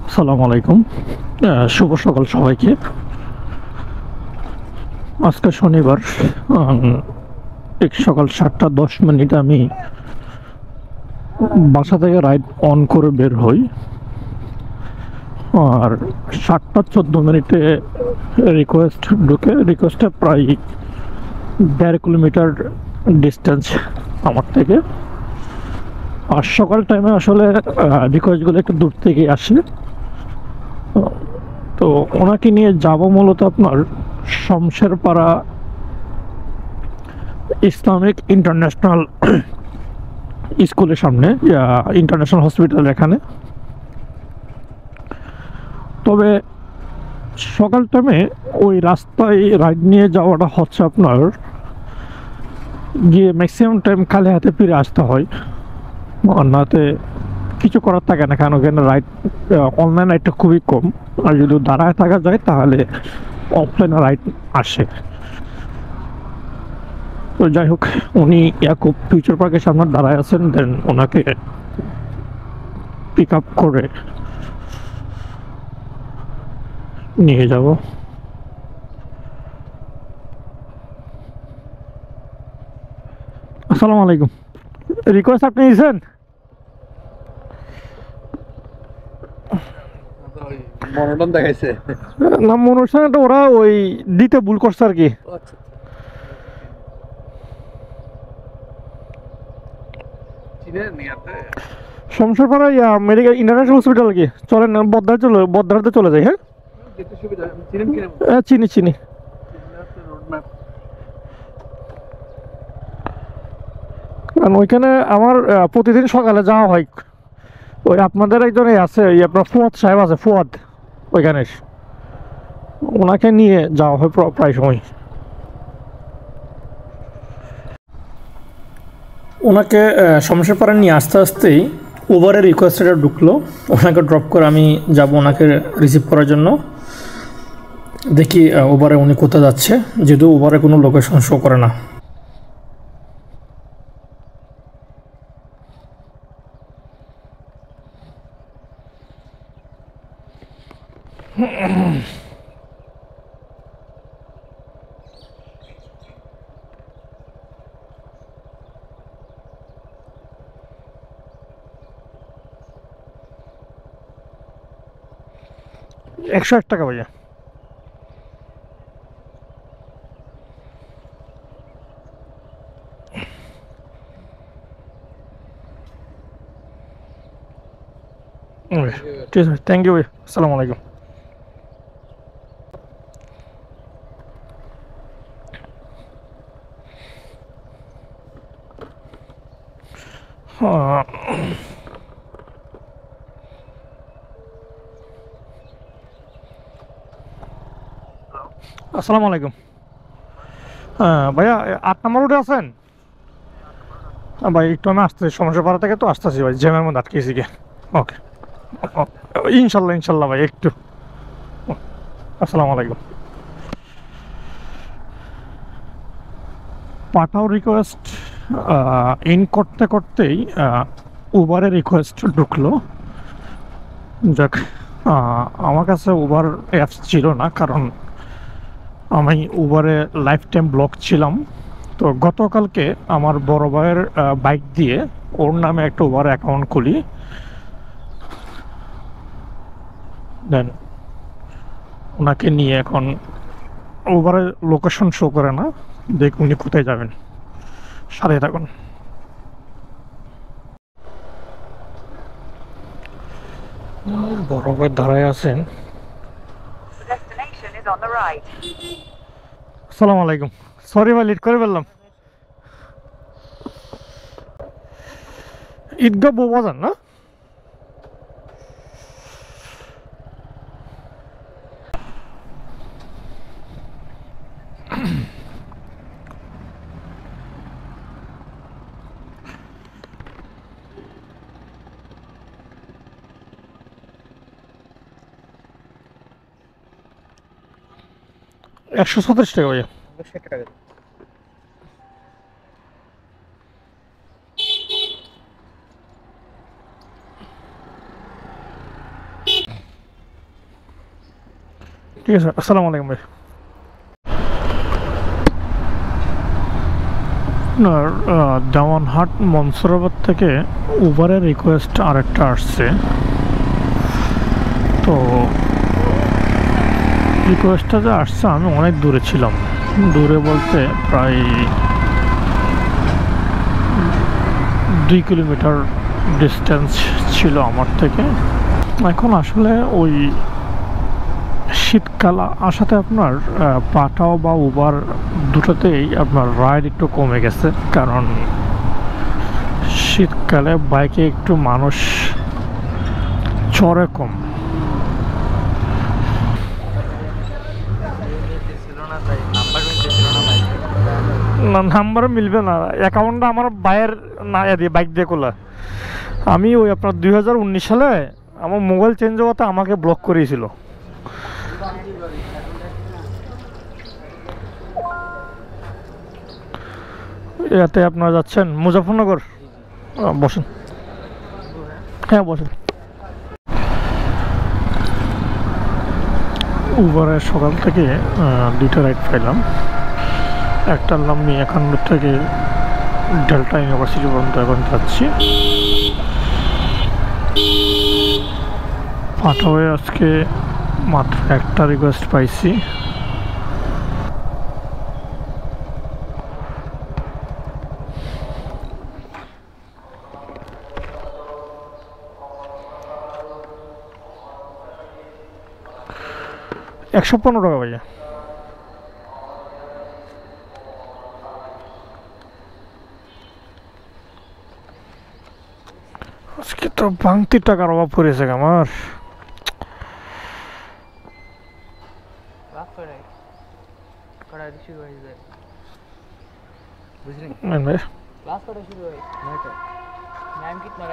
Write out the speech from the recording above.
আসসালামু আলাইকুম। শুভ সকাল সবাইকে। আজকে শনিবার, ঠিক সকাল 7:10 আমি বাসা থেকে রাইড অন করে বের হই। আর 7:14 রিকোয়েস্টে প্রায় 1.5 কিলোমিটার ডিস্টেন্স আমার থেকে। আর সকাল টাইমে আসলে রিকোয়েস্টগুলো একটু দূর থেকে আসে। তো ওনাকে নিয়ে যাব মূলত আপনার শমশেরপাড়া ইসলামিক ইন্টারন্যাশনাল স্কুলের সামনে, ইন্টারন্যাশনাল হসপিটাল এখানে। তবে সকাল টাইমে ওই রাস্তায় রাইড নিয়ে যাওয়াটা হচ্ছে আপনার গিয়ে ম্যাক্সিমাম টাইম খালি হাতে ফিরে আসতে হয়। নাতে কিছু করার থাকে না, কেন কেন রাইড অনলাইন রাইডটা খুবই কম। আর যদি দাঁড়ায় থাকা যায় তাহলে অফলাইনে রাইড আসে। তো যাই হোক, উনি ইয়াকুব ফিউচার পার্কের সামনে দাঁড়ায় আছেন, দেন ওনাকে পিক আপ করে নিয়ে যাব। আসসালামু আলাইকুম। রিকোয়েস্ট আপনি দিয়েছেন? মনোটন দেখাইছে। না, অনুষ্ঠানটা ওরা ওই দিতে ভুল করছে আর কি। শমশেরপাড়া মেডিকেল ইন্টারন্যাশনাল হসপিটাল কি চলেন না, বদ্রাতে চলে যাই। হ্যাঁ হ্যাঁ, চিনি চিনি। কারণ ওইখানে আমার প্রতিদিন সকালে যাওয়া হয়। ওই আপনাদের একজন আছে, ওই আপনার ফুয়াদ সাহেব আছে, ফুয়াদ, ওইখানে ওনাকে নিয়ে যাওয়া হয় প্রায় সময়। ওনাকে শমশেরপাড়া নিয়ে আসতে আসতেই উবারের রিকোয়েস্টটা ঢুকলো। ওনাকে ড্রপ করে আমি যাব ওনাকে রিসিভ করার জন্য। দেখি উবারে উনি কোথায় যাচ্ছে, যেহেতু উবারে কোনো লোকেশন শো করে না। $101 ভাইয়া। ঠিক আছে, থ্যাংক ইউ ভাই। আসসালামু আলাইকুম। আসসালামু আলাইকুম। হ্যাঁ ভাইয়া, 8 নম্বর রোডে আছেন? ভাই একটু আমি আসতেছি, শমশেরপাড়া থেকে তো আসতেছি ভাই, জ্যামের মধ্যে আটকেছি গে। ওকে, ইনশাল্লাহ ইনশাল্লাহ ভাই, একটু। আসসালামু আলাইকুম। পাঠাও রিকোয়েস্ট ইন করতে করতেই উবারের রিকোয়েস্ট ঢুকলো। যাক, আমার কাছে উবার অ্যাপস ছিল না, কারণ আমি উবারে লাইফ টাইম ব্লক ছিলাম। তো গতকালকে আমার বড় ভাইয়ের বাইক দিয়ে ওর নামে একটা উবার অ্যাকাউন্ট খুলি। দেন ওনাকে নিয়ে এখন উবারের লোকেশন শো করে না, দেখ উনি কোথায় যাবেন। সাথে থাকুন। বড় ভাই দাঁড়ায় আছেন। আসসালামু আলাইকুম। সরি ভাই, লেট করে ফেললাম। ঈদগাহ বউবাজার না? $137 ভাইয়া। 60 টাকা। ঠিক আছে, আসসালামু আলাইকুম ভাই। আপনার দেওয়ানহাট মনসুরাবাদ থেকে উবারের রিকোয়েস্ট আরেকটা আসছে। তো রিকোয়েস্টটা যে আসছে, আমি অনেক দূরে ছিলাম, দূরে বলতে প্রায় 2 কিলোমিটার ডিস্টেন্স ছিল আমার থেকে। এখন আসলে ওই শীতকাল আসাতে আপনার পাঠাও বা উবার দুটোতেই আপনার রাইড একটু কমে গেছে, কারণ শীতকালে বাইকে একটু মানুষ চড়ে কম। না, নাম্বার মিলবে না, অ্যাকাউন্টটা আমার বাইয়ের না দিয়ে বাইক দিয়ে খোলা। আমি ওই আপনার 2019 সালে আমার মোবাইল চেঞ্জ হওয়াতে আমাকে ব্লক করিয়েছিল। এতে আপনারা যাচ্ছেন মুজাফরনগর? বসেন, হ্যাঁ বসেন। উবারে সকাল থেকে 2টা রাইড পাইলাম। একটার নাম নিয়ে এখান থেকে ডেল্টা ইউনিভার্সিটি পর্যন্ত এখন যাচ্ছি। পাঠাওয়ে আজকে মাত্র একটা রিকোয়েস্ট পাইছি। $115 ভাইয়া। আজকে তো ভাঙতির টাকার অভাব পড়েছে আমার। बुझ रहे ভাই क्लास कटा शुरू है 9 तक मैम कितना